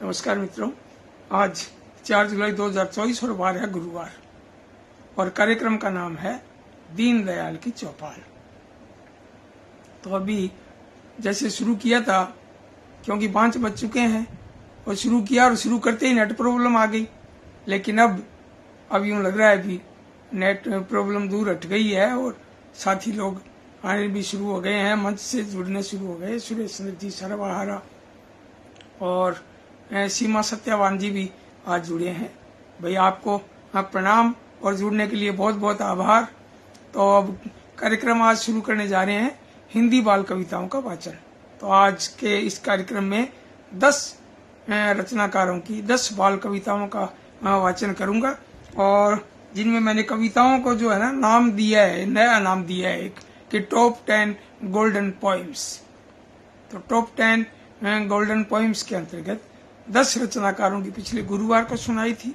नमस्कार मित्रों, आज 4 जुलाई 2024 और वार है गुरुवार और कार्यक्रम का नाम है दीनदयाल की चौपाल। तो अभी जैसे शुरू किया था, क्योंकि 5 बज चुके हैं और शुरू किया और शुरू करते ही नेट प्रॉब्लम आ गई। लेकिन अब यूं लग रहा है अभी नेट प्रॉब्लम दूर हट गई है और साथी लोग आने भी शुरू हो गए हैं, मंच से जुड़ने शुरू हो गए। सुरेश चंद्र जी, सरवाहारा और सीमा सत्यावान जी भी आज जुड़े हैं। भाई आपको प्रणाम और जुड़ने के लिए बहुत बहुत आभार। तो अब कार्यक्रम आज शुरू करने जा रहे हैं हिंदी बाल कविताओं का वाचन। तो आज के इस कार्यक्रम में 10 रचनाकारों की 10 बाल कविताओं का वाचन करूंगा और जिनमें मैंने कविताओं को जो है ना नाम दिया है, नया नाम दिया है एक कि टॉप 10 गोल्डन पोइम्स। तो टॉप 10 गोल्डन पोइम्स के अंतर्गत 10 रचनाकारों की पिछले गुरुवार को सुनाई थी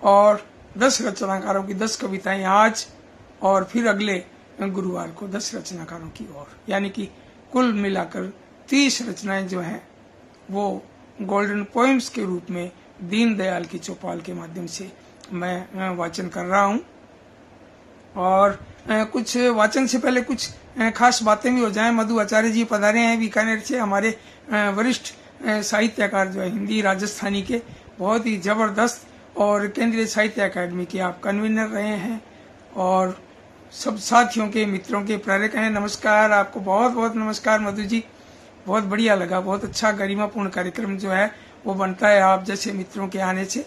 और 10 रचनाकारों की 10 कविताएं आज और फिर अगले गुरुवार को 10 रचनाकारों की और, यानी कि कुल मिलाकर 30 रचनाएं जो हैं वो गोल्डन पोइम्स के रूप में दीनदयाल की चौपाल के माध्यम से मैं वाचन कर रहा हूं। और कुछ वाचन से पहले कुछ खास बातें भी हो जाएं। मधु आचार्य जी पधारे हैं बीकानेर से, हमारे वरिष्ठ साहित्यकार जो है हिंदी राजस्थानी के, बहुत ही जबरदस्त और केंद्रीय साहित्य अकादमी के आप कन्वीनर रहे हैं और सब साथियों के मित्रों के प्रेरक हैं। नमस्कार, आपको बहुत बहुत नमस्कार मधु जी, बहुत बढ़िया लगा, बहुत अच्छा गरिमापूर्ण कार्यक्रम जो है वो बनता है आप जैसे मित्रों के आने से।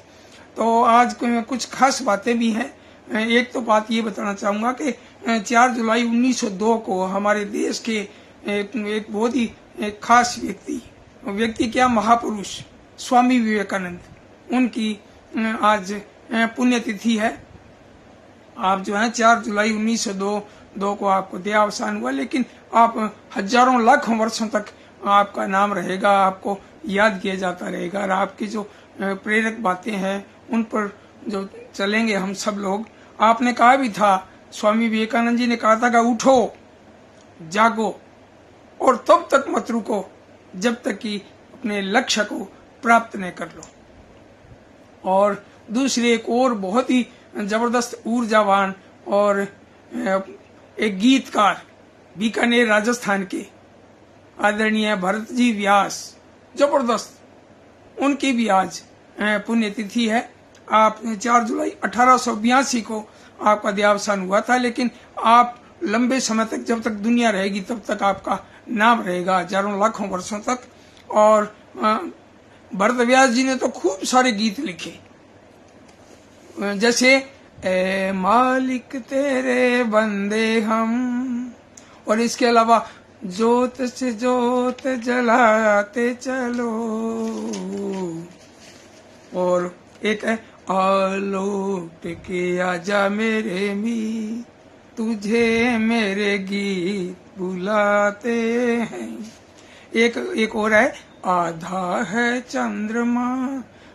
तो आज कुछ खास बातें भी हैं। एक तो बात ये बताना चाहूंगा कि 4 जुलाई 1902 को हमारे देश के एक बहुत ही खास व्यक्ति क्या महापुरुष स्वामी विवेकानंद, उनकी आज पुण्यतिथि है। आप जो है 4 जुलाई 1902 को आपको देहावसान हुआ, लेकिन आप हजारों लाखों वर्षों तक आपका नाम रहेगा, आपको याद किया जाता रहेगा और आपकी जो प्रेरक बातें हैं उन पर जो चलेंगे हम सब लोग। आपने कहा भी था, स्वामी विवेकानंद जी ने कहा था कि उठो, जागो और तब तक मत रुको जब तक कि अपने लक्ष्य को प्राप्त न कर लो। और दूसरे एक और बहुत ही जबरदस्त ऊर्जावान और एक गीतकार बीकानेर राजस्थान के आदरणीय भरत जी व्यास, जबरदस्त, उनकी भी आज पुण्यतिथि है। आप 4 जुलाई 1882 को आपका देहावसान हुआ था, लेकिन आप लंबे समय तक, जब तक दुनिया रहेगी तब तक आपका नाम रहेगा हजारों लाखों वर्षों तक। और भरत व्यास जी ने तो खूब सारे गीत लिखे, जैसे ए मालिक तेरे बंदे हम, और इसके अलावा जोत से जोत जलाते चलो, और एक है आलोट के आजा मेरे मी, तुझे मेरे गीत बुलाते हैं। एक और है आधा है चंद्रमा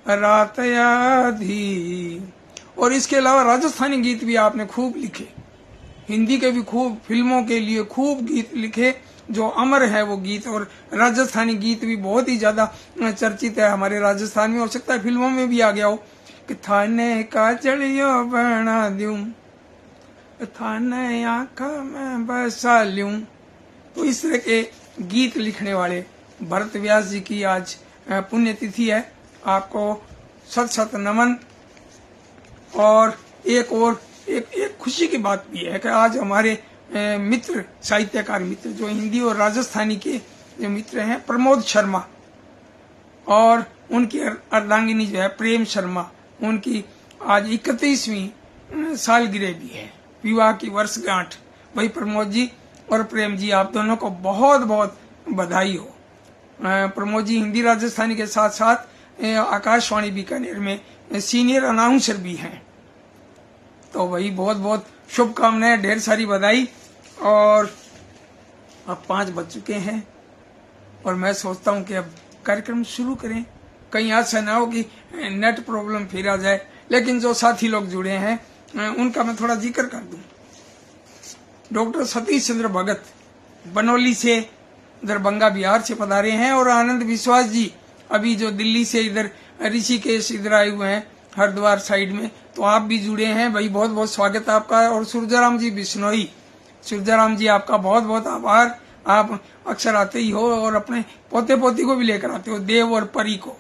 रात आधी। और इसके अलावा राजस्थानी गीत भी आपने खूब लिखे, हिंदी के भी खूब, फिल्मों के लिए खूब गीत लिखे जो अमर है वो गीत। और राजस्थानी गीत भी बहुत ही ज्यादा चर्चित है हमारे राजस्थान में, हो सकता है फिल्मों में भी आ गया हो कि थाने का जड़ियो बना दूं, थाने आंखा में बसा लूं। तो इस तरह के गीत लिखने वाले भरत व्यास जी की आज पुण्यतिथि है। आपको सत सत नमन। और एक खुशी की बात भी है कि आज हमारे मित्र, साहित्यकार मित्र जो हिंदी और राजस्थानी के जो मित्र हैं, प्रमोद शर्मा और उनकी अर्धांगिनी जो है प्रेम शर्मा, उनकी आज 31वीं सालगिरह भी है, विवाह की वर्षगांठ। भाई प्रमोद जी और प्रेम जी, आप दोनों को बहुत बहुत बधाई हो। प्रमोद जी हिंदी राजस्थानी के साथ साथ आकाशवाणी बीकानेर में सीनियर अनाउंसर भी हैं। तो वही बहुत बहुत शुभकामनाएं, ढेर सारी बधाई। और अब 5 बज चुके हैं और मैं सोचता हूं कि अब कार्यक्रम शुरू करें। कहीं ऐसा ना हो कि नेट प्रॉब्लम फिर आ जाए। लेकिन जो साथी लोग जुड़े हैं उनका मैं थोड़ा जिक्र कर दूं। डॉक्टर सतीश चंद्र भगत बनौली से, दरभंगा बिहार से पधारे हैं और आनंद विश्वास जी अभी जो दिल्ली से इधर ऋषिकेश इधर आए हुए हैं हरिद्वार साइड में, तो आप भी जुड़े हैं भाई, बहुत बहुत स्वागत है आपका। और सूरजाराम जी बिश्नोई, सूरजाराम जी आपका बहुत बहुत आभार, आप अक्सर आते ही हो और अपने पोते पोती को भी लेकर आते हो, देव और परी को,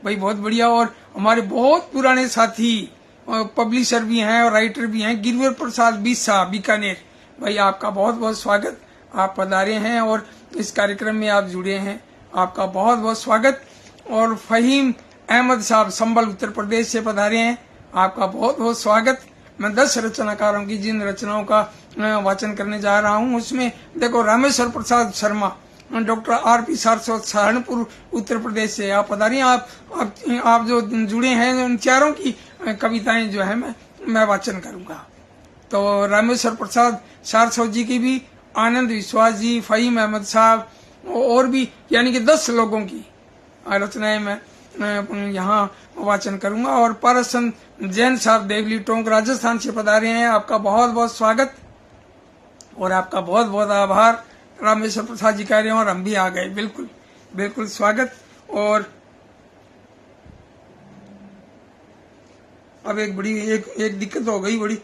भाई बहुत बढ़िया। और हमारे बहुत पुराने साथी पब्लिशर भी हैं और राइटर भी हैं, गिरवर प्रसाद बिस्सा बीकानेर, भाई आपका बहुत बहुत स्वागत, आप पधारे हैं और इस कार्यक्रम में आप जुड़े हैं, आपका बहुत बहुत स्वागत। और फहीम अहमद साहब संबल उत्तर प्रदेश से पधारे हैं, आपका बहुत बहुत स्वागत। मैं 10 रचनाकारों की जिन रचनाओं का वाचन करने जा रहा हूं उसमें देखो रामेश्वर प्रसाद शर्मा, डॉक्टर आर.पी. सारस्वत सहारनपुर उत्तर प्रदेश से आप पधारी। आप जो जुड़े हैं उन चारों की कविताएं जो है मैं वाचन करूंगा। तो रामेश्वर प्रसाद सारस्वत जी की भी, आनंद विश्वास जी, फहीम अहमद साहब और भी यानी कि 10 लोगों की रचनाएं मैं यहाँ वाचन करूंगा। और परसन जैन साहब देवली टोंक राजस्थान से पधारे हैं, आपका बहुत बहुत स्वागत और आपका बहुत बहुत आभार। रामेश्वर प्रसाद जी कह रहे हैं और हम भी आ गए, बिल्कुल बिल्कुल स्वागत। और अब एक दिक्कत हो गई, बड़ी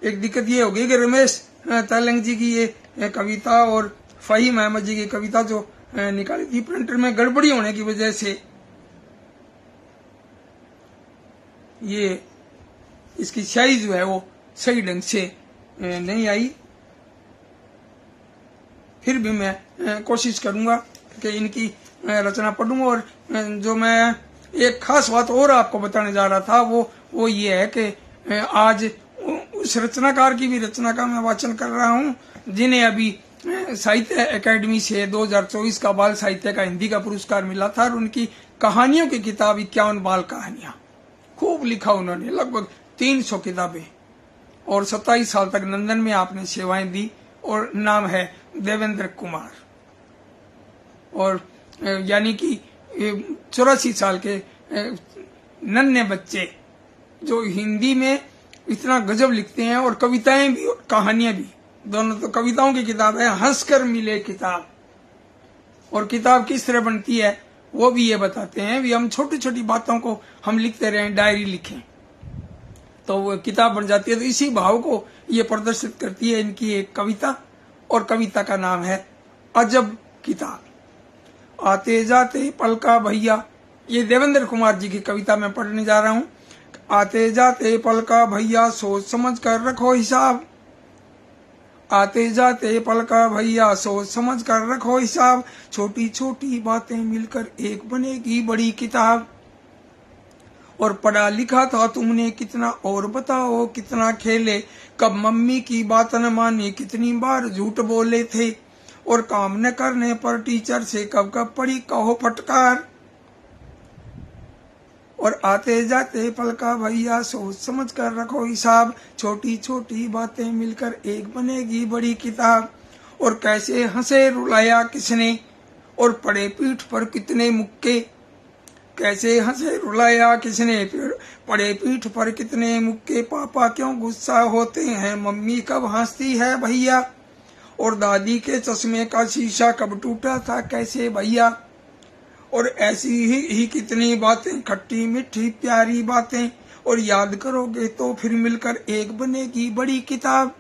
एक दिक्कत ये हो गई कि रमेश तैलंग जी की ये कविता और फहीम अहमद जी की कविता जो निकाली थी प्रिंटर में गड़बड़ी होने की वजह से ये इसकी स्याही जो है वो सही ढंग से नहीं आई। फिर भी मैं कोशिश करूंगा कि इनकी रचना पढ़ूं। और जो मैं एक खास बात और आपको बताने जा रहा था वो ये है कि आज उस रचनाकार की भी रचना का मैं वाचन कर रहा हूं जिन्हें अभी साहित्य अकादमी से 2024 का बाल साहित्य का हिंदी का पुरस्कार मिला था। और उनकी कहानियों की किताब 51 बाल कहानियां, खूब लिखा उन्होंने, लगभग 300 किताबें, और 27 साल तक लंदन में आपने सेवाएं दी। और नाम है देवेंद्र कुमार, और यानी कि 84 साल के नन्हे बच्चे जो हिंदी में इतना गजब लिखते हैं, और कविताएं भी और कहानियां भी दोनों। तो कविताओं की किताब है हंसकर मिले किताब, और किताब किस तरह बनती है वो भी ये बताते हैं। भी हम छोटी छोटी बातों को हम लिखते रहें, डायरी लिखें तो वो किताब बन जाती है। तो इसी भाव को ये प्रदर्शित करती है इनकी एक कविता, और कविता का नाम है अजब किताब। आते जाते पलका भैया, ये देवेंद्र कुमार जी की कविता मैं पढ़ने जा रहा हूं। आते जाते पलका भैया सोच समझ कर रखो हिसाब, आते जाते पलका भैया सोच समझ कर रखो हिसाब, छोटी छोटी बातें मिलकर एक बनेगी बड़ी किताब। और पढ़ा लिखा था तुमने कितना, और बताओ कितना खेले, कब मम्मी की बात न मानी, कितनी बार झूठ बोले थे, और काम न करने पर टीचर से कब कब पड़ी कहो फटकार। और आते जाते पलका भैया सोच समझ कर रखो हिसाब, छोटी छोटी बातें मिलकर एक बनेगी बड़ी किताब। और कैसे हंसे रुलाया किसने, और पड़े पीठ पर कितने मुक्के, कैसे हंसे रुलाया किसने, पड़े पीठ पर कितने मुक्के, पापा क्यों गुस्सा होते हैं, मम्मी कब हंसती है भैया, और दादी के चश्मे का शीशा कब टूटा था कैसे भैया। और ऐसी ही कितनी बातें, खट्टी मीठी प्यारी बातें, और याद करोगे तो फिर मिलकर एक बनेगी बड़ी किताब।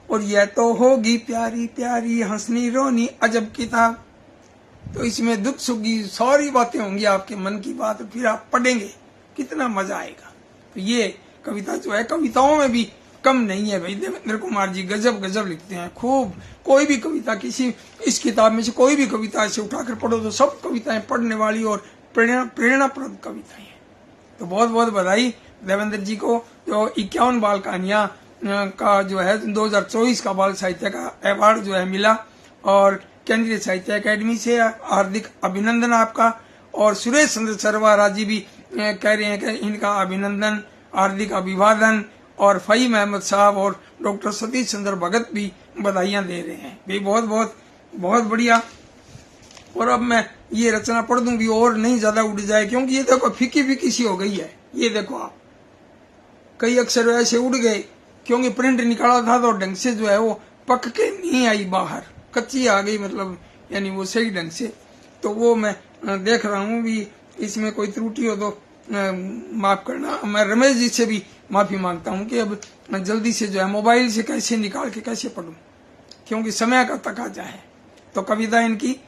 और यह तो होगी प्यारी प्यारी हंसनी रोनी अजब किताब। तो इसमें दुख सुख की सारी बातें होंगी, आपके मन की बात, फिर आप पढ़ेंगे कितना मजा आएगा। तो ये कविता जो है कविताओं में भी कम नहीं है भाई, देवेंद्र कुमार जी गजब गजब लिखते हैं खूब। कोई भी कविता किसी इस किताब में से कोई भी कविता ऐसे उठाकर पढ़ो तो सब कविताएं पढ़ने वाली और प्रेरणाप्रद कविताएं हैं। तो बहुत बहुत बधाई देवेंद्र जी को, जो 51 बाल कहानियां का जो है 2024 का बाल साहित्य का अवार्ड जो है मिला, और केंद्रीय साहित्य अकादमी से हार्दिक अभिनंदन आपका। और सुरेश चंद्र सरवारा जी भी कह रहे हैं कि इनका अभिनंदन, हार्दिक अभिवादन। और फहीम अहमद साहब और डॉक्टर सतीश चंद्र भगत भी बधाइयां दे रहे हैं भी, बहुत बहुत बहुत बढ़िया। और अब मैं ये रचना पढ़ दूं भी और नहीं ज्यादा उड़ जाए, क्योंकि ये देखो फीकी फीकी सी हो गई है। ये देखो आप, कई अक्षर ऐसे उड़ गए क्योंकि प्रिंट निकाला था तो ढंग से जो है वो पक के नहीं आई बाहर, कच्ची आ गई, मतलब यानी वो सही ढंग से। तो वो मैं देख रहा हूँ भी, इसमें कोई त्रुटि हो तो माफ करना। मैं रमेश जी से भी माफी मांगता हूँ कि अब जल्दी से जो है मोबाइल से कैसे निकाल के कैसे पढ़ूं, क्योंकि समय का तकाजा है। तो कविता इनकी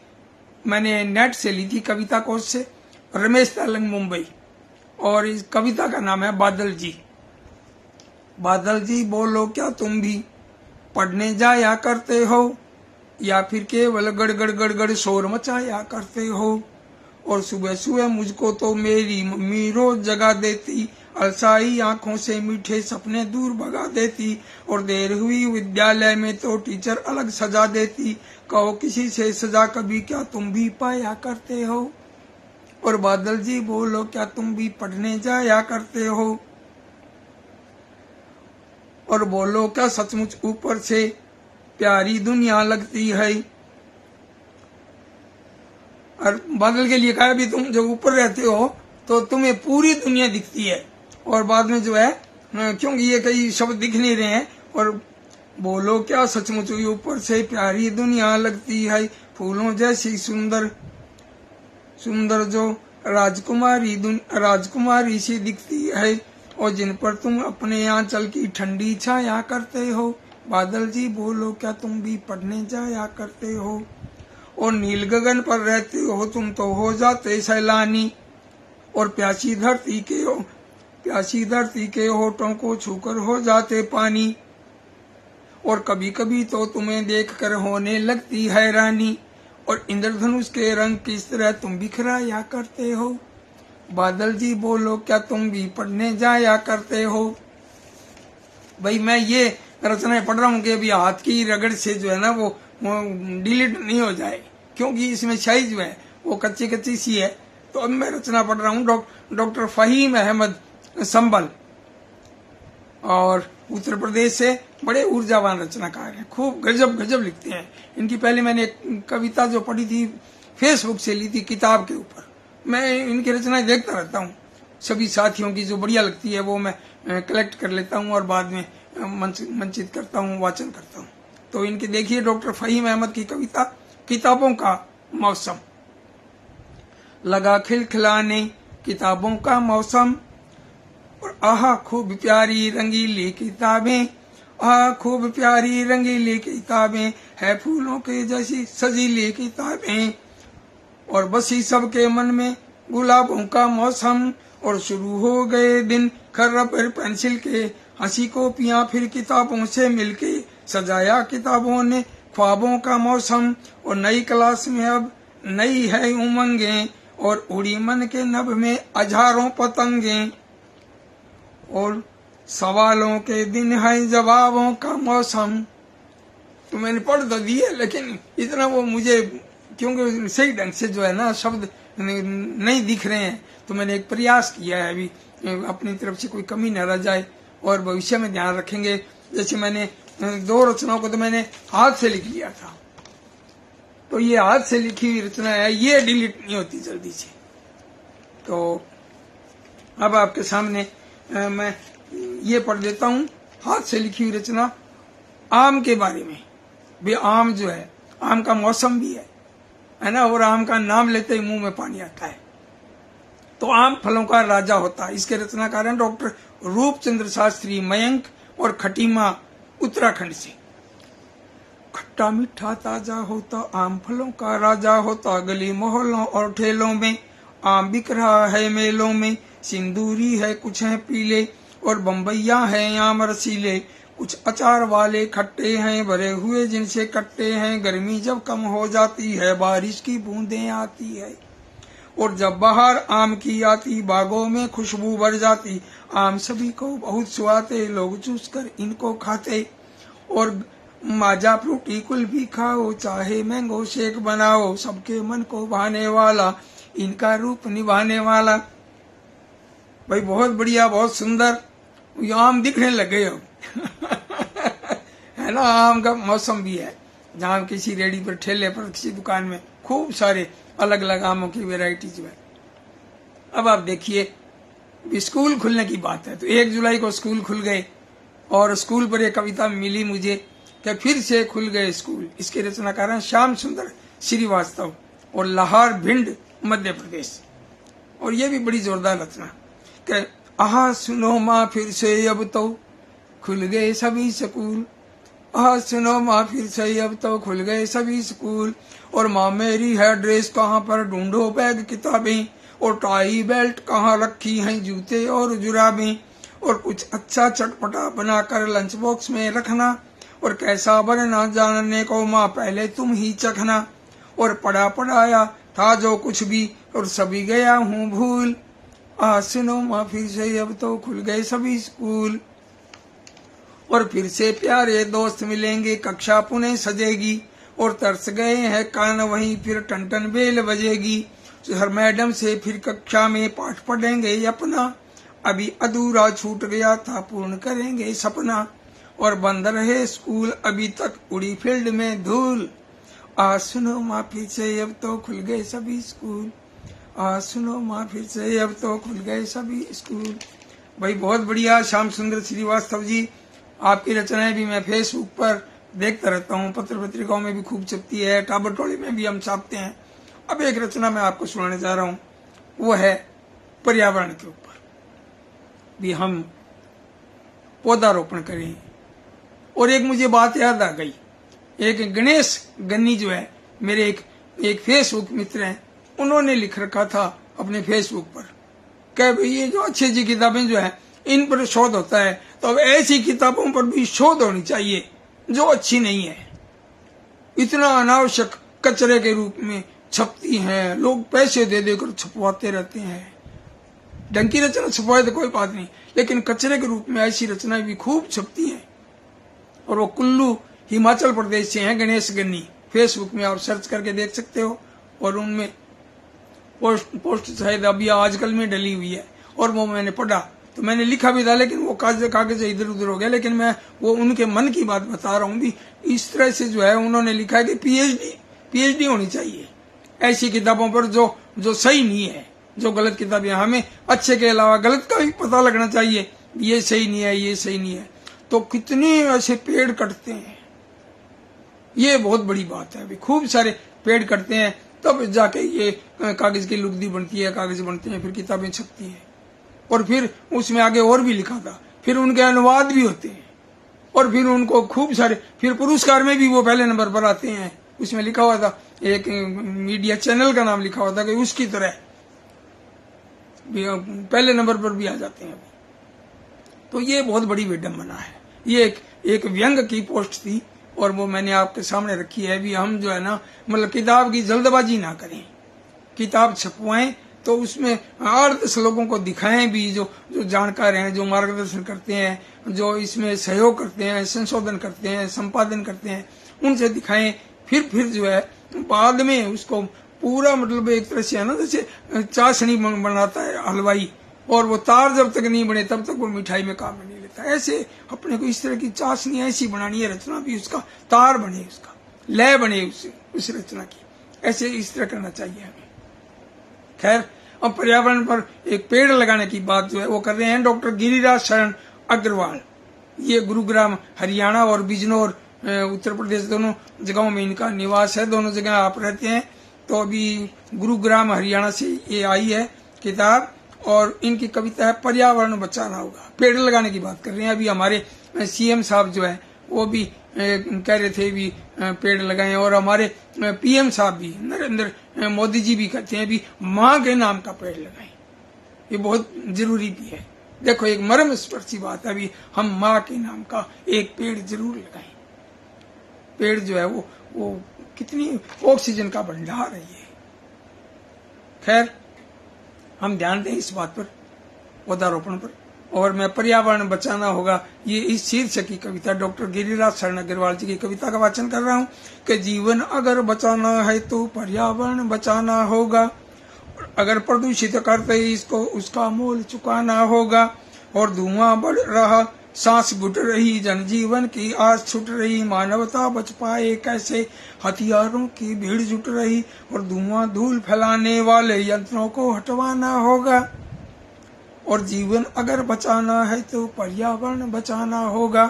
मैंने नेट से ली थी, कविता कोश से, रमेश तेलंग मुंबई, और इस कविता का नाम है बादल जी। बादल जी बोलो क्या तुम भी पढ़ने जाया करते हो, या फिर केवल गड़गड़ गड़गड़ शोर मचाया करते हो। और सुबह सुबह मुझको तो मेरी मम्मी रोज जगा देती, अलसाई आंखों से मीठे सपने दूर भगा देती। और देर हुई विद्यालय में तो टीचर अलग सजा देती, कहो किसी से सजा कभी क्या तुम भी पाया करते हो। और बादल जी बोलो क्या तुम भी पढ़ने जाया करते हो, और बोलो क्या सचमुच ऊपर से प्यारी दुनिया लगती है। और बादल के लिए कहा भी तुम जब ऊपर रहते हो तो तुम्हें पूरी दुनिया दिखती है, और बाद में जो है क्योंकि ये कई शब्द दिख नहीं रहे हैं, और बोलो क्या सचमुच ऊपर से प्यारी दुनिया लगती है, फूलों जैसी सुंदर सुंदर जो राजकुमारी सी दिखती है, और जिन पर तुम अपने आंचल की ठंडी छाया करते हो। बादल जी बोलो क्या तुम भी पढ़ने जाया करते हो, और नील गगन पर रहते हो तुम तो हो जाते सैलानी, और प्यासी धरती के होठों को छूकर हो जाते पानी। और कभी कभी तो तुम्हें देखकर होने लगती हैरानी, और इंद्रधनुष के रंग किस तरह तुम बिखराया करते हो। बादल जी बोलो क्या तुम भी पढ़ने जाया करते हो। भाई मैं ये रचनाएं पढ़ रहा हूँ कि अभी हाथ की रगड़ से जो है ना वो डिलीट नहीं हो जाए, क्योंकि इसमें शायद जो है वो कच्ची कच्ची सी है। तो अब मैं रचना पढ़ रहा हूँ डॉक्टर फहीम अहमद संबल, और उत्तर प्रदेश से बड़े ऊर्जावान रचनाकार हैं, खूब गजब गजब लिखते हैं। इनकी पहले मैंने एक कविता जो पढ़ी थी फेसबुक से ली थी किताब के ऊपर। मैं इनकी रचनाएं देखता रहता हूँ, सभी साथियों की जो बढ़िया लगती है वो मैं कलेक्ट कर लेता हूँ और बाद में मंचित करता हूँ, वाचन करता हूँ। तो इनकी देखिए डॉक्टर फहीम अहमद की कविता किताबों का मौसम। लगा खिलखिलाने किताबों का मौसम, और आहा खूब प्यारी रंगीली किताबें, आहा खूब प्यारी रंगीली किताबें, है फूलों के जैसी सजीली किताबें। और बसी सबके मन में गुलाबों का मौसम, और शुरू हो गए दिन रबर पेंसिल के, हंसी कॉपियां फिर किताबों से मिलके, सजाया किताबों ने ख्वाबों का मौसम। और नई क्लास में अब नई है उमंगें, और उड़ी मन के नभ में हजारों पतंगें। और सवालों के दिन है जवाबों का मौसम। तो मैंने पढ़ तो दिए, लेकिन इतना वो मुझे क्योंकि सही ढंग से जो है ना शब्द नहीं दिख रहे हैं, तो मैंने एक प्रयास किया है अभी अपनी तरफ से कोई कमी न रह जाए, और भविष्य में ध्यान रखेंगे। जैसे मैंने 2 रचनाओं को तो मैंने हाथ से लिख लिया था, तो ये हाथ से लिखी हुई रचना है, ये डिलीट नहीं होती जल्दी से। तो अब आपके सामने मैं ये पढ़ देता हूँ हाथ से लिखी हुई रचना आम के बारे में। भी आम जो है, आम का मौसम भी है ना, और आम का नाम लेते ही मुंह में पानी आता है। तो आम फलों का राजा होता है। इसके रचनाकार हैं डॉक्टर रूपचंद्र शास्त्री मयंक और खटीमा उत्तराखंड से। खट्टा मीठा ताजा होता आम फलों का राजा होता, गली मोहल्लों और ठेलों में आम बिक रहा है मेलों में। सिंदूरी है कुछ है पीले, और बम्बैया है आम रसीले, कुछ अचार वाले खट्टे हैं भरे हुए जिनसे कट्टे हैं। गर्मी जब कम हो जाती है बारिश की बूंदें आती है, और जब बाहर आम की आती बागों में खुशबू भर जाती। आम सभी को बहुत सुहाते, लोग चूस कर इनको खाते। और माजा फ्रूटी कुल्फी खाओ, चाहे मैंगो शेक बनाओ, सबके मन को भाने वाला, इनका रूप निभाने वाला। भाई बहुत बढ़िया, बहुत सुंदर, आम दिखने लगे हो है ना। आम का मौसम भी है, जहाँ किसी रेडी पर ठेले पर किसी दुकान में खूब सारे अलग अलग आमों की वेराइटीज है। अब आप देखिए स्कूल खुलने की बात है, तो 1 जुलाई को स्कूल खुल गए, और स्कूल पर एक कविता मिली मुझे कि फिर से खुल गए स्कूल। इसके रचनाकार हैं श्याम सुंदर श्रीवास्तव, और लाहौर भिंड मध्य प्रदेश। और ये भी बड़ी जोरदार रचना कि आहा सुनो माँ फिर से अब तो खुल गए सभी स्कूल, आहा सुनो माँ फिर से अब तो खुल गए सभी स्कूल, और माँ मेरी है ड्रेस कहाँ पर ढूंढो बैग किताबें, और टाई बेल्ट कहाँ रखी हैं जूते और जुराबें, और कुछ अच्छा चटपटा बनाकर लंच बॉक्स में रखना, और कैसा बनना जानने को माँ पहले तुम ही चखना, और पढ़ा पढ़ाया था जो कुछ भी और सभी गया हूँ भूल, आ सुनो माँ फिर से अब तो खुल गए सभी स्कूल, और फिर से प्यारे दोस्त मिलेंगे कक्षा पुनः सजेगी, और तरस गए हैं कान वहीं फिर टन टन बेल बजेगी, हर मैडम से फिर कक्षा में पाठ पढ़ेंगे अपना, अभी अधूरा छूट गया था पूर्ण करेंगे सपना, और बंद रहे स्कूल अभी तक उड़ी फील्ड में धूल, आ सुनो माँ फिर से अब तो खुल गए सभी स्कूल, आ सुनो माँ फिर से अब तो खुल गए सभी स्कूल। भाई बहुत बढ़िया श्याम सुंदर श्रीवास्तव जी, आपकी रचनाएं भी मैं फेसबुक पर देखता रहता हूँ, पत्र पत्रिकाओं में भी खूब छपती है, टाबर टोली में भी हम छापते हैं। अब एक रचना मैं आपको सुनाने जा रहा हूँ, वो है पर्यावरण के ऊपर भी हम पौधारोपण करें। और एक मुझे बात याद आ गई, एक गणेश गन्नी जो है मेरे एक फेसबुक मित्र हैं, उन्होंने लिख रखा था अपने फेसबुक पर कि भाई ये जो अच्छी अच्छी किताबें जो है इन पर शोध होता है, तो अब ऐसी किताबों पर भी शोध होनी चाहिए जो अच्छी नहीं है, इतना अनावश्यक कचरे के रूप में छपती हैं, लोग पैसे दे देकर छपवाते रहते हैं। ढंग की रचना छपवाए तो कोई बात नहीं, लेकिन कचरे के रूप में ऐसी रचनाएं भी खूब छपती हैं। और वो कुल्लू हिमाचल प्रदेश से हैं गणेश गन्नी, फेसबुक में आप सर्च करके देख सकते हो, और उनमें पोस्ट शायद अभी आजकल में डली हुई है, और वो मैंने पढ़ा तो मैंने लिखा भी था, लेकिन वो कागज इधर उधर हो गया, लेकिन मैं वो उनके मन की बात बता रहा हूँ भी। इस तरह से जो है उन्होंने लिखा है कि पीएचडी होनी चाहिए ऐसी किताबों पर जो सही नहीं है, जो गलत किताबें, हमें अच्छे के अलावा गलत का भी पता लगना चाहिए, ये सही नहीं है, ये सही नहीं है। तो कितने ऐसे पेड़ कटते हैं, ये बहुत बड़ी बात है। अभी खूब सारे पेड़ कटते हैं, तब जाके ये कागज की लुगदी बनती है, कागज बनते हैं, फिर किताबें छपती हैं, और फिर उसमें आगे और भी लिखा था, फिर उनके अनुवाद भी होते हैं, और फिर उनको खूब सारे, फिर पुरस्कार में भी वो पहले नंबर पर आते हैं। उसमें लिखा हुआ था, एक मीडिया चैनल का नाम लिखा हुआ था कि उसकी तरह पहले नंबर पर भी आ जाते हैं। तो ये बहुत बड़ी विडंबना है। ये एक व्यंग की पोस्ट थी, और वो मैंने आपके सामने रखी है। भी हम जो है ना, मतलब किताब की जल्दबाजी ना करें, किताब छपवाएं तो उसमें 8-10 लोगों को दिखाएं भी, जो जानकार हैं, जो मार्गदर्शन करते हैं, जो इसमें सहयोग करते हैं, संशोधन करते हैं, संपादन करते हैं, उनसे दिखाएं। फिर जो है बाद में उसको पूरा, मतलब एक तरह से है ना, जैसे चाशनी बनाता है हलवाई, और वो तार जब तक नहीं बने तब तक वो मिठाई में काम नहीं लेता। ऐसे अपने को इस तरह की चाशनी ऐसी बनानी है, रचना भी उसका तार बने, उसका लय बने उस रचना की, ऐसे इस तरह करना चाहिए हमें। खैर, अब पर्यावरण पर एक पेड़ लगाने की बात जो है वो कर रहे हैं डॉक्टर गिरिराज शरण अग्रवाल। ये गुरुग्राम हरियाणा और बिजनौर उत्तर प्रदेश, दोनों जगहों में इनका निवास है, दोनों जगह आप रहते हैं। तो अभी गुरुग्राम हरियाणा से ये आई है किताब, और इनकी कविता है पर्यावरण बचाना होगा। पेड़ लगाने की बात कर रहे हैं। अभी हमारे सीएम साहब जो है वो भी कह रहे थे भी पेड़ लगाएं, और हमारे पीएम साहब भी, नरेंद्र मोदी जी भी कहते हैं भी माँ के नाम का पेड़ लगाएं। ये बहुत जरूरी भी है। देखो, एक मर्म स्पर्शी बात है, अभी हम माँ के नाम का एक पेड़ जरूर लगाएं। पेड़ जो है वो कितनी ऑक्सीजन का भंडार है ये। खैर, हम ध्यान दें इस बात पर, पौधारोपण पर। और मैं पर्यावरण बचाना होगा, ये इस शीर्षक की कविता डॉक्टर गिरिराज शरण अग्रवाल जी की कविता का वाचन कर रहा हूँ कि जीवन अगर बचाना है तो पर्यावरण बचाना होगा, अगर प्रदूषित करते इसको उसका मोल चुकाना होगा, और धुआं बढ़ रहा, सांस घुट रही, जनजीवन की आस छूट रही, मानवता बच पाए कैसे, हथियारों की भीड़ जुट रही, और धुआं धूल फैलाने वाले यंत्रों को हटवाना होगा, और जीवन अगर बचाना है तो पर्यावरण बचाना होगा,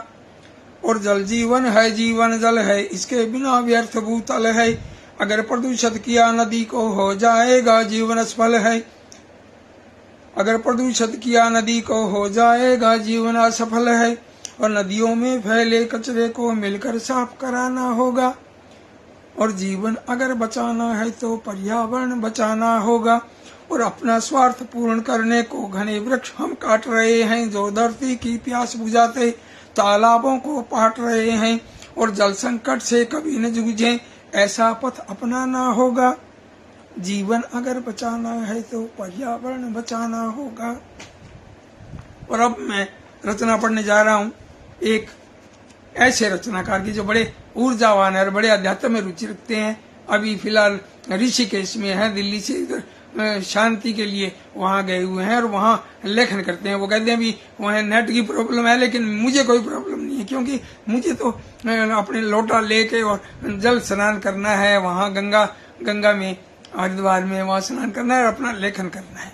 और जल जीवन है, जीवन जल है, इसके बिना व्यर्थ भूतल है, अगर प्रदूषित किया नदी को हो जाएगा जीवन असफल है। अगर प्रदूषित किया नदी को हो जाएगा जीवन असफल है। और नदियों में फैले कचरे को मिलकर साफ कराना होगा। और जीवन अगर बचाना है तो पर्यावरण बचाना होगा। और अपना स्वार्थ पूर्ण करने को घने वृक्ष हम काट रहे हैं, जो धरती की प्यास बुझाते तालाबों को पाट रहे हैं। और जल संकट से कभी न जूझे, ऐसा पथ अपनाना होगा। जीवन अगर बचाना है तो पर्यावरण बचाना होगा। और अब मैं रचना पढ़ने जा रहा हूँ एक ऐसे रचनाकार की जो बड़े ऊर्जावान है और बड़े अध्यात्म में रुचि रखते हैं। अभी फिलहाल ऋषिकेश में है, दिल्ली से इधर शांति के लिए वहाँ गए हुए हैं और वहाँ लेखन करते हैं। वो कहते हैं भी वहाँ नेट की प्रॉब्लम है, लेकिन मुझे कोई प्रॉब्लम नहीं है, क्योंकि मुझे तो अपने लोटा लेके और जल स्नान करना है, वहाँ गंगा में हरिद्वार में वहाँ स्नान करना है और अपना लेखन करना है।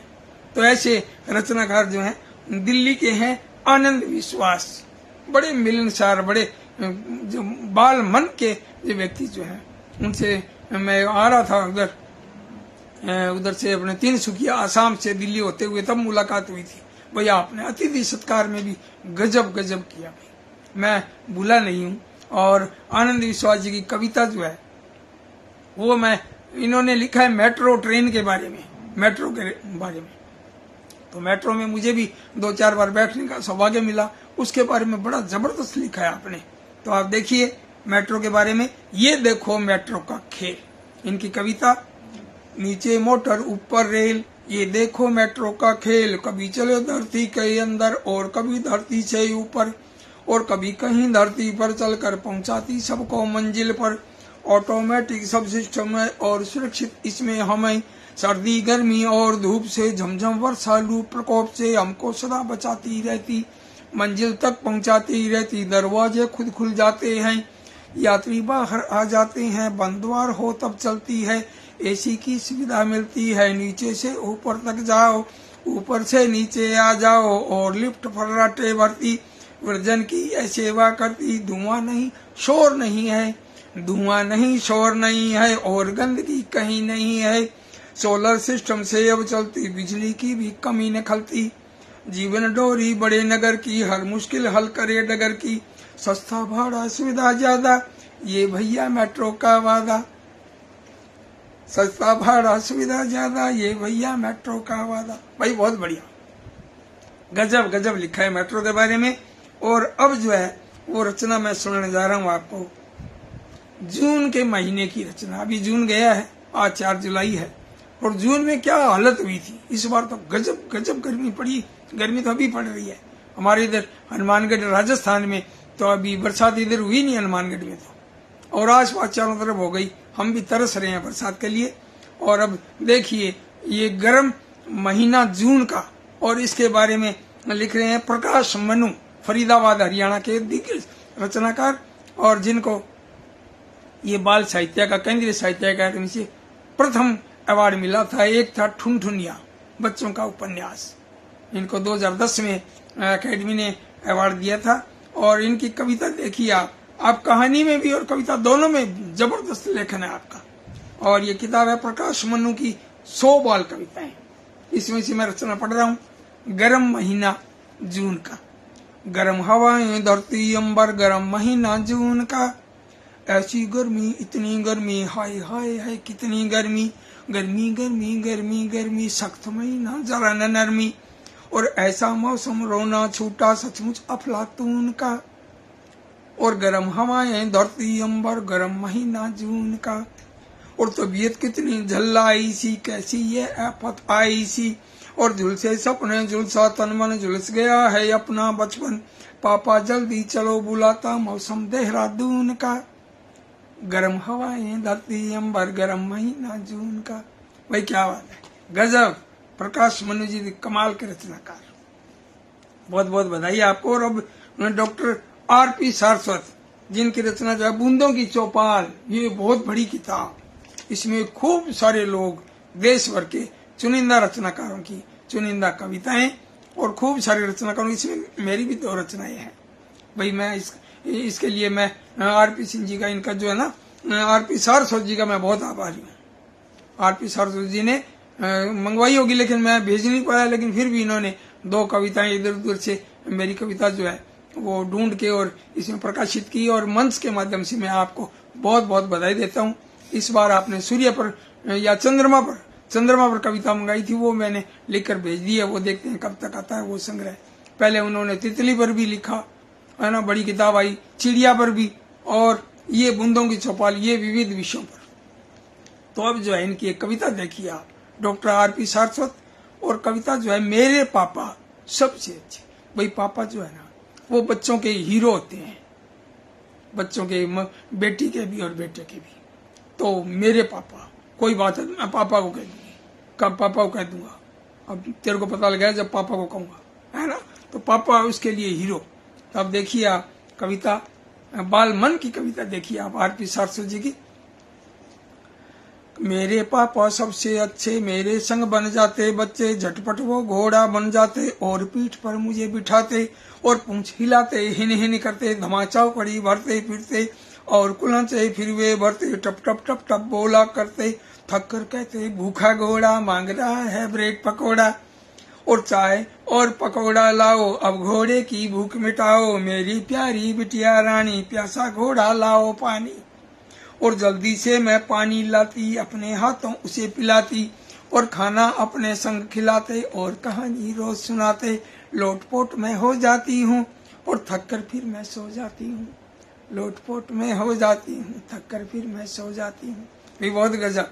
तो ऐसे रचनाकार जो हैं दिल्ली के हैं, आनंद विश्वास, बड़े मिलनसार, बड़े जो बाल मन के जो व्यक्ति जो हैं, उनसे मैं आ रहा था उधर से अपने तिनसुकिया आसाम से दिल्ली होते हुए, तब मुलाकात हुई थी। भैया आपने अतिथि सत्कार में भी गजब गजब किया, मैं भूला नहीं हूँ। और आनंद विश्वास जी की कविता जो है वो इन्होंने लिखा है मेट्रो ट्रेन के बारे में, मेट्रो के बारे में। तो मेट्रो में मुझे भी 2-4 बार बैठने का सौभाग्य मिला, उसके बारे में बड़ा जबरदस्त लिखा है आपने। तो आप देखिए मेट्रो के बारे में, ये देखो मेट्रो का खेल, इनकी कविता। नीचे मोटर ऊपर रेल, ये देखो मेट्रो का खेल, कभी चले धरती के अंदर और कभी धरती से ऊपर, और कभी कहीं धरती पर चलकर पहुंचाती सबको मंजिल पर। ऑटोमेटिक सब सिस्टम है और सुरक्षित इसमें हमें, सर्दी गर्मी और धूप से, झमझम वर्षा लू प्रकोप से हमको सदा बचाती रहती, मंजिल तक पहुंचाती रहती। दरवाजे खुद खुल जाते हैं, यात्री बाहर आ जाते हैं, बंद द्वार हो तब चलती है, एसी की सुविधा मिलती है, नीचे से ऊपर तक जाओ, ऊपर से नीचे आ जाओ, और लिफ्ट फर्राटे भरती, वर्जन की सेवा करती। धुआं नहीं शोर नहीं है, धुआं नहीं शोर नहीं है, और गंदगी कहीं नहीं है। सोलर सिस्टम से अब चलती, बिजली की भी कमी न खलती। जीवन डोरी बड़े नगर की, हर मुश्किल हल करे डगर की। सस्ता भाड़ा सुविधा ज्यादा, ये भैया मेट्रो का वादा। सस्ता भाड़ा सुविधा ज्यादा, ये भैया मेट्रो का वादा। भाई बहुत बढ़िया, गजब गजब लिखा है मेट्रो के बारे में। और अब जो है वो रचना मैं सुनाने जा रहा हूँ आपको, जून के महीने की रचना। अभी जून गया है, आज 4 जुलाई है, और जून में क्या हालत हुई थी। इस बार तो गजब गजब गर्मी पड़ी, गर्मी तो अभी पड़ रही है हमारे इधर हनुमानगढ़ राजस्थान में। तो अभी बरसात इधर हुई नहीं हनुमानगढ़ में, तो और आस पास चारों तरफ हो गई। हम भी तरस रहे हैं बरसात के लिए। और अब देखिए ये गर्म महीना जून का, और इसके बारे में लिख रहे हैं प्रकाश मनु, फरीदाबाद हरियाणा के दिग्गज रचनाकार, और जिनको ये बाल साहित्य का केंद्रीय साहित्य अकादमी से प्रथम अवार्ड मिला था। एक था ठुनठुनिया, बच्चों का उपन्यास, इनको 2010 में अकादमी ने अवार्ड दिया था। और इनकी कविता देखिए आप कहानी में भी और कविता दोनों में जबरदस्त लेखन है आपका। और ये किताब है प्रकाश मनु की 100 बाल कविताएं, इसमें से मैं रचना पढ़ रहा हूँ। गर्म महीना जून का, गर्म हवाएं धरती अंबर, गर्म महीना जून का। ऐसी गर्मी इतनी गर्मी, हाय हाय हाय कितनी गर्मी, गर्मी गर्मी गर्मी गर्मी, सख्त महीना जरा न नरमी। और ऐसा मौसम रोना छूटा सचमुच अफलातून का। और गर्म हवाएं धरती अंबर, गर्म महीना जून का। और तबीयत कितनी झल्लाई सी, कैसी ये आफत आई सी। और झुलसे सपने झुलसा तन मन, झुलस गया है अपना बचपन। पापा जल्दी चलो बुलाता मौसम देहरादून का। गर्म हवाएं धरती अंबर, गर्म महीना जून का। भाई क्या बात है, गजब। प्रकाश मनु जी कमाल के रचनाकार, बहुत बहुत बधाई आपको। और अब डॉक्टर R.P. सारस्वत, जिनकी रचना जो है बूंदों की चौपाल, ये बहुत बड़ी किताब, इसमें खूब सारे लोग देश भर के चुनिंदा रचनाकारों की चुनिंदा कविताएं और खूब सारे रचनाकारों, इसमें मेरी भी 2 रचनाएं हैं। भाई मैं इसके लिए मैं R.P. सिंह जी का इनका जो है ना आरपी सारस्वत जी का मैं बहुत आभारी हूँ। आरपी सारस्वत जी ने मंगवाई होगी लेकिन मैं भेज नहीं पाया, लेकिन फिर भी इन्होंने 2 कविताएं इधर उधर से मेरी कविता जो है वो ढूंढ के और इसमें प्रकाशित की, और मंच के माध्यम से मैं आपको बहुत बहुत बधाई देता हूँ। इस बार आपने सूर्य पर या चंद्रमा पर कविता मंगाई थी, वो मैंने लिखकर भेज दी है। वो देखते हैं कब तक आता है वो संग्रह। पहले उन्होंने तितली पर भी लिखा है ना, बड़ी किताब आई, चिड़िया पर भी, और ये बूंदों की चौपाल, ये विविध विषयों पर। तो अब जो है इनकी एक कविता देखिए आप, डॉक्टर आरपी सारस्वत, और कविता जो है मेरे पापा सबसे अच्छे। भाई पापा जो है ना वो बच्चों के हीरो होते हैं, बच्चों के, बेटी के भी और बेटे के भी। तो मेरे पापा, कोई बात है मैं पापा को कह दूंगी, कब पापा को कह दूंगा, अब तेरे को पता लगा जब पापा को कहूंगा, है ना। तो पापा उसके लिए हीरो। तो अब देखिए आप कविता, बाल मन की कविता देखिए आप आरपी सारस्वत जी की। मेरे पापा सबसे अच्छे, मेरे संग बन जाते बच्चे, झटपट वो घोड़ा बन जाते और पीठ पर मुझे बिठाते और पूंछ हिलाते, हिन हिन करते, धमाचाव पड़ी भरते फिरते और कुलंचे फिर वे भरते, टप टप टप टप बोला करते, थक कर कहते भूखा घोड़ा मांग रहा है ब्रेड पकौड़ा, और चाय और पकौड़ा लाओ अब घोड़े की भूख मिटाओ, मेरी प्यारी बिटिया रानी प्यासा घोड़ा लाओ पानी। और जल्दी से मैं पानी लाती, अपने हाथों उसे पिलाती, और खाना अपने संग खिलाते और कहानी रोज सुनाते, लोटपोट में हो जाती हूँ और थक कर फिर मैं सो जाती हूँ, लोटपोट में हो जाती हूँ थक कर फिर मैं सो जाती हूँ। ये बहुत गजब,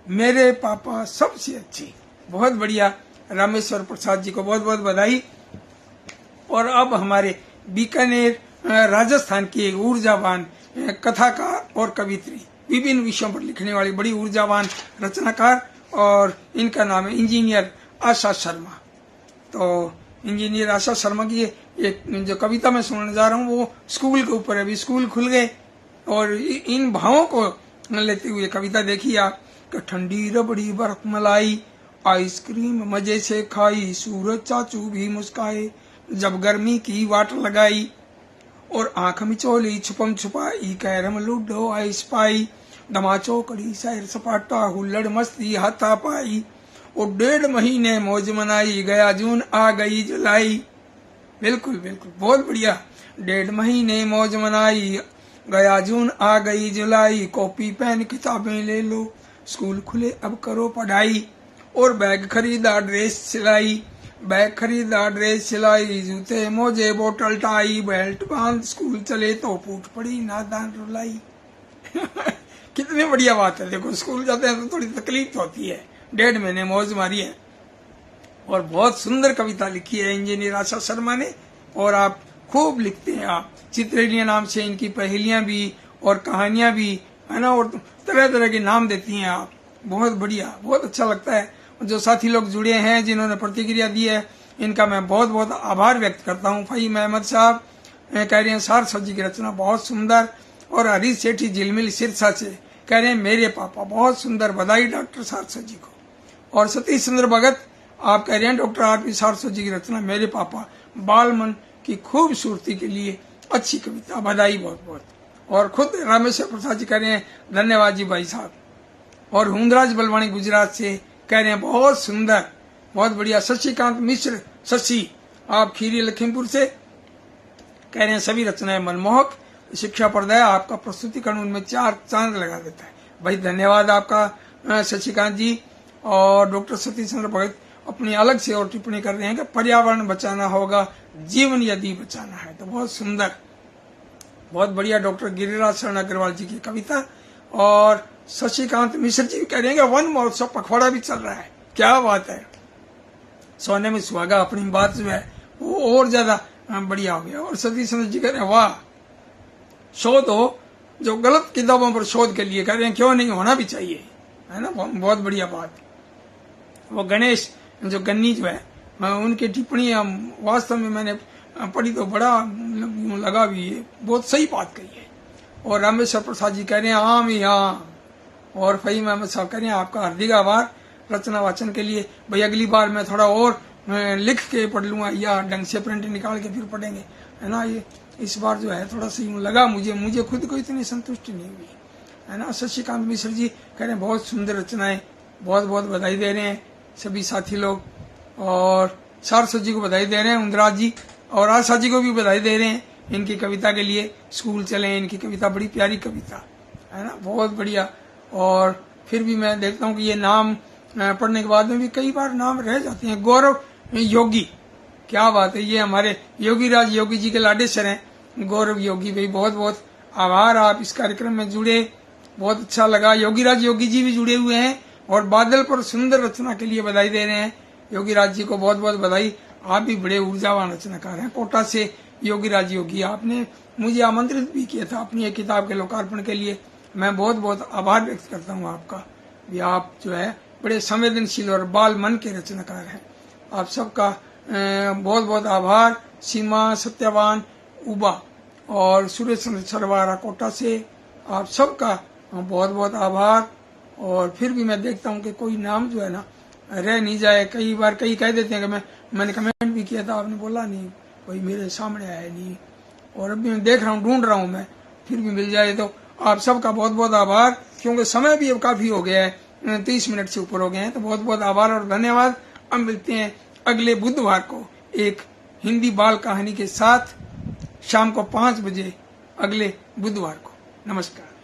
मेरे पापा सबसे अच्छे, बहुत बढ़िया। रामेश्वर प्रसाद जी को बहुत बहुत बधाई। और अब हमारे बीकानेर राजस्थान की एक ऊर्जावान कथाकार और कवित्री, विभिन्न विषयों पर लिखने वाली बड़ी ऊर्जावान रचनाकार, और इनका नाम है इंजीनियर आशा शर्मा। तो इंजीनियर आशा शर्मा की एक जो कविता मैं सुनने जा रहा हूँ वो स्कूल के ऊपर है। अभी स्कूल खुल गए और इन भावों को लेते हुए कविता देखिए आप। ठंडी रबड़ी बर्फ मलाई, आइसक्रीम मजे से खाई, सूरज चाचू भी मुस्काए जब गर्मी की वाट लगाई, और आंख मिचोली छुपम छुपाई, कैरम लूडो आइस पाई, धमाचो कड़ी सैर सपाटा हुल्लड़ मस्ती हाथा पाई, और 1.5 महीने मौज मनाई, गया जून आ गई जुलाई। बिल्कुल बिल्कुल बहुत बढ़िया। 1.5 महीने मौज मनाई, गया जून आ गई जुलाई, कॉपी पेन किताबें ले लो, स्कूल खुले अब करो पढ़ाई, और बैग खरीदा ड्रेस सिलाई, बैग खरीदा ड्रेस सिलाई, जूते मोजे बोतल टाई, बेल्ट बांध स्कूल चले तो फूट पड़ी नादान रुलाई। कितनी बढ़िया बात है। देखो स्कूल जाते हैं तो थोड़ी तकलीफ होती है, 1.5 महीने मौज मारी है। और बहुत सुंदर कविता लिखी है इंजीनियर आशा शर्मा ने, और आप खूब लिखते हैं आप। चित्रेलिया नाम से इनकी पहेलियां भी और कहानियां भी है ना, और तरह तरह के नाम देती हैं आप। बहुत बढ़िया, बहुत अच्छा लगता है। जो साथी लोग जुड़े हैं जिन्होंने प्रतिक्रिया दी है, इनका मैं बहुत बहुत आभार व्यक्त करता हूँ। फहीम अहमद साहब कह रहे हैं सारस्वत जी की रचना बहुत सुंदर, और हरीश सेठी झिलमिल सिरसा से कह रहे हैं मेरे पापा बहुत सुंदर, बधाई डॉक्टर सारस्वत जी को। और सतीश चंद्र भगत आप कह रहे हैं डॉक्टर आरपी सारस्वत जी की रचना मेरे पापा, बाल मन की खूबसूरती के लिए अच्छी कविता, बधाई बहुत बहुत। और खुद रामेश्वर प्रसाद जी कह रहे हैं धन्यवाद जी भाई साहब। और हुंदराज बलवानी गुजरात से कह रहे हैं बहुत सुंदर, बहुत बढ़िया। शशिकांत मिश्र शशि आप खीरी लखीमपुर से कह रहे हैं सभी रचनाएं मनमोहक, शिक्षा प्रदाय, आपका प्रस्तुतिकरण उनमें 4 चांद लगा देता है। भाई धन्यवाद आपका शशिकांत जी। और डॉक्टर सतीश चंद्र भगत अपनी अलग से और टिप्पणी कर रहे हैं कि पर्यावरण बचाना होगा, जीवन यदि बचाना है। तो बहुत सुंदर, बहुत बढ़िया। डॉक्टर गिरिराज शरण अग्रवाल जी की कविता। और शशिकांत मिश्र जी कह रहे हैं कि वन महोत्सव पखवाड़ा भी चल रहा है, क्या बात है। सोने में सुहागा, अपनी बात जो है वो और ज्यादा बढ़िया हो गया। और सतीश चंद्र जी कह रहे हैं वाह, शोध हो, जो गलत किताबों पर शोध के लिए कह रहे हैं क्यों नहीं, होना भी चाहिए, है ना, बहुत बढ़िया बात। वो गणेश जो गन्नी जो है उनकी टिप्पणी वास्तव में मैंने पढ़ी तो बड़ा लगा भी, है बहुत सही बात कही है। और रामेश्वर प्रसाद जी कह रहे हैं आम ही आम। और फहीम अहमद साहब कह रहे हैं आपका हार्दिक आभार रचना वाचन के लिए। भाई अगली बार मैं थोड़ा और लिख के पढ़ लूंगा या ढंग से प्रिंट निकाल के फिर पढ़ेंगे, है ना। ये इस बार जो है थोड़ा सा यूं लगा मुझे खुद को इतनी संतुष्टि नहीं हुई। है ना। शशिकांत मिश्र जी कह रहे हैं बहुत सुंदर रचनाएं, बहुत बहुत बधाई दे रहे हैं सभी साथी लोग। और सारस्वत जी को बधाई दे रहे हैं, उंदराज जी और आशा जी को भी बधाई दे रहे हैं इनकी कविता के लिए। स्कूल चले, इनकी कविता बड़ी प्यारी कविता है ना, बहुत बढ़िया। और फिर भी मैं देखता हूँ कि ये नाम पढ़ने के बाद में भी कई बार नाम रह जाते हैं। गौरव योगी, क्या बात है, ये हमारे योगीराज योगी जी के लाडेसर हैं। गौरव योगी भाई, बहुत बहुत आभार, आप इस कार्यक्रम में जुड़े, बहुत अच्छा लगा। योगीराज योगी जी भी जुड़े हुए हैं और बादल पर सुंदर रचना के लिए बधाई दे रहे हैं। योगीराज जी को बहुत बहुत बधाई, आप भी बड़े ऊर्जावान रचनाकार हैं। कोटा से योगीराज योगी, आपने मुझे आमंत्रित भी किया था अपनी एक किताब के लोकार्पण के लिए। मैं बहुत बहुत आभार व्यक्त करता हूँ आपका भी, आप जो है बड़े संवेदनशील और बाल मन के रचनाकार हैं। आप सबका बहुत बहुत आभार। सीमा सत्यवान उबा और सुरेश सरवारा कोटा से, आप सबका बहुत बहुत आभार। और फिर भी मैं देखता हूँ कि कोई नाम जो है ना रह नहीं जाए। कई बार कई कह देते हैं कि मैंने कमेंट भी किया था, आपने बोला नहीं, कोई मेरे सामने आया नहीं। और अभी मैं देख रहा हूँ, ढूंढ रहा हूँ मैं, फिर भी मिल जाए तो आप सबका बहुत बहुत आभार। क्योंकि समय भी अब काफी हो गया है, 30 मिनट से ऊपर हो गए हैं, तो बहुत बहुत आभार और धन्यवाद। अब मिलते हैं अगले बुधवार को एक हिंदी बाल कहानी के साथ, शाम को 5 बजे अगले बुधवार को। नमस्कार।